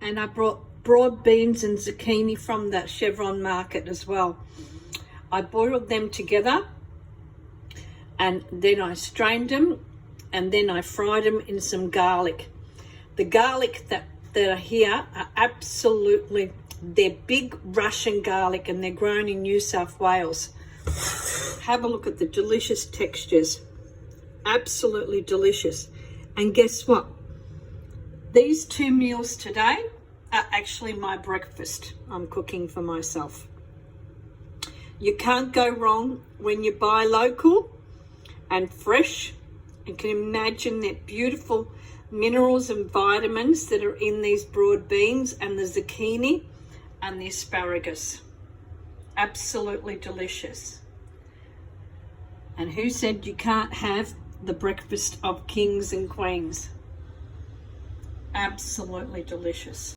And I brought broad beans and zucchini from that Chevron market as well. I boiled them together and then I strained them and then I fried them in some garlic. The garlic that are here are absolutely, they're big Russian garlic and they're grown in New South Wales. Have a look at the delicious textures. Absolutely delicious. And guess what? These 2 meals today are actually my breakfast I'm cooking for myself. You can't go wrong when you buy local and fresh. You can imagine that beautiful minerals and vitamins that are in these broad beans and the zucchini and the asparagus. Absolutely delicious. And who said you can't have the breakfast of kings and queens? Absolutely delicious.